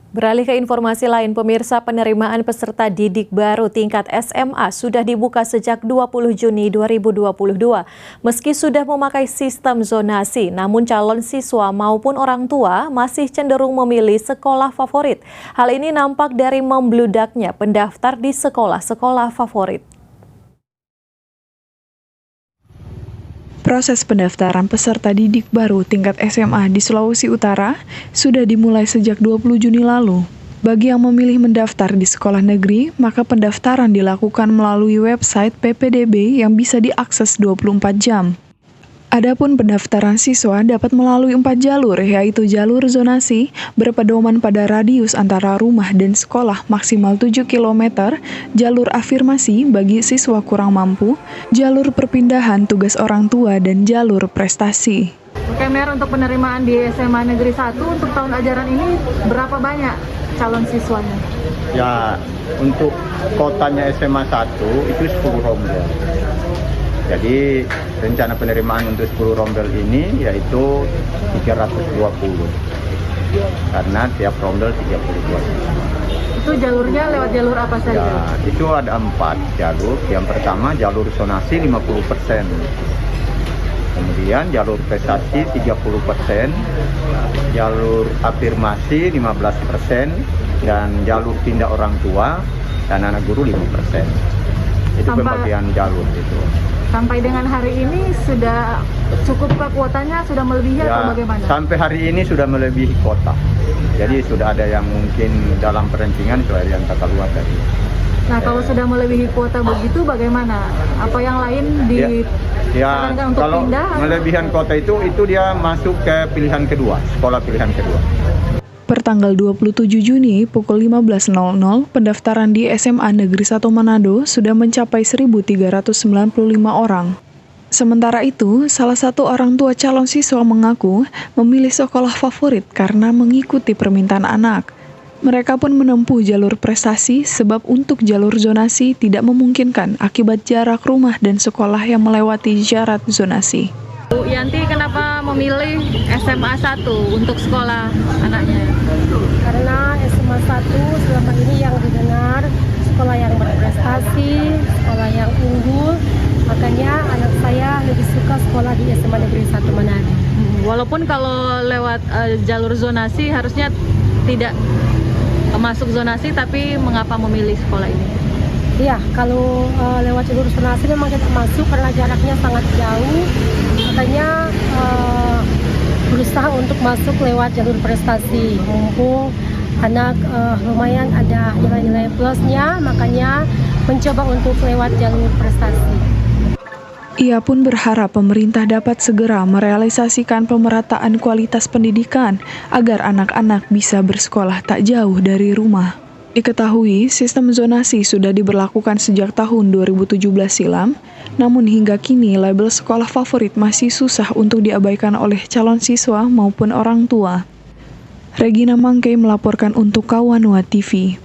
Beralih ke informasi lain, pemirsa, penerimaan peserta didik baru tingkat SMA sudah dibuka sejak 20 Juni 2022. Meski sudah memakai sistem zonasi, namun calon siswa maupun orang tua masih cenderung memilih sekolah favorit. Hal ini nampak dari membludaknya pendaftar di sekolah-sekolah favorit. Proses pendaftaran peserta didik baru tingkat SMA di Sulawesi Utara sudah dimulai sejak 20 Juni lalu. Bagi yang memilih mendaftar di sekolah negeri, maka pendaftaran dilakukan melalui website PPDB yang bisa diakses 24 jam. Adapun pendaftaran siswa dapat melalui 4 jalur, yaitu jalur zonasi berpedoman pada radius antara rumah dan sekolah maksimal 7 km, jalur afirmasi bagi siswa kurang mampu, jalur perpindahan tugas orang tua, dan jalur prestasi. Oke, Mer, untuk penerimaan di SMA Negeri 1 untuk tahun ajaran ini berapa banyak calon siswanya? Ya, untuk kotanya SMA 1 itu 10 rombel. Jadi rencana penerimaan untuk 10 rombel ini yaitu 320, karena tiap rombel 32. Itu jalurnya lewat jalur apa saja? Ya, itu ada 4 jalur. Yang pertama jalur zonasi 50%, kemudian jalur prestasi 30%, jalur afirmasi 15%, dan jalur pindah orang tua dan anak guru 5%. Itu pembagian jalur itu. Sampai dengan hari ini sudah cukupkah kuotanya, sudah melebihi atau bagaimana? Sampai hari ini sudah melebihi kuota. Jadi sudah ada yang mungkin dalam perancingan, sudah ada yang tata luar tadi. Nah, kalau sudah melebihi kuota begitu bagaimana? Apa yang lain disarankan untuk kalau pindah? Melebihan kuota itu dia masuk ke pilihan kedua, sekolah pilihan kedua. Pertanggal 27 Juni pukul 15.00, pendaftaran di SMA Negeri 1 Manado sudah mencapai 1.395 orang. Sementara itu, salah satu orang tua calon siswa mengaku memilih sekolah favorit karena mengikuti permintaan anak. Mereka pun menempuh jalur prestasi sebab untuk jalur zonasi tidak memungkinkan akibat jarak rumah dan sekolah yang melewati syarat zonasi. Bu Yanti, kenapa memilih SMA 1 untuk sekolah anaknya? Karena SMA 1 selama ini yang didengar sekolah yang berprestasi, sekolah yang unggul, makanya anak saya lebih suka sekolah di SMA Negeri 1 Manado. Walaupun kalau lewat jalur zonasi harusnya tidak masuk zonasi, tapi mengapa memilih sekolah ini? Iya, kalau lewat jalur zonasi memang tidak masuk karena jaraknya sangat jauh, makanya berusaha untuk masuk lewat jalur prestasi. Mumpung anak lumayan ada nilai-nilai plusnya, makanya mencoba untuk lewat jalur prestasi. Ia pun berharap pemerintah dapat segera merealisasikan pemerataan kualitas pendidikan agar anak-anak bisa bersekolah tak jauh dari rumah. Diketahui, sistem zonasi sudah diberlakukan sejak tahun 2017 silam, namun hingga kini label sekolah favorit masih susah untuk diabaikan oleh calon siswa maupun orang tua. Regina Mangkei melaporkan untuk Kawanua TV.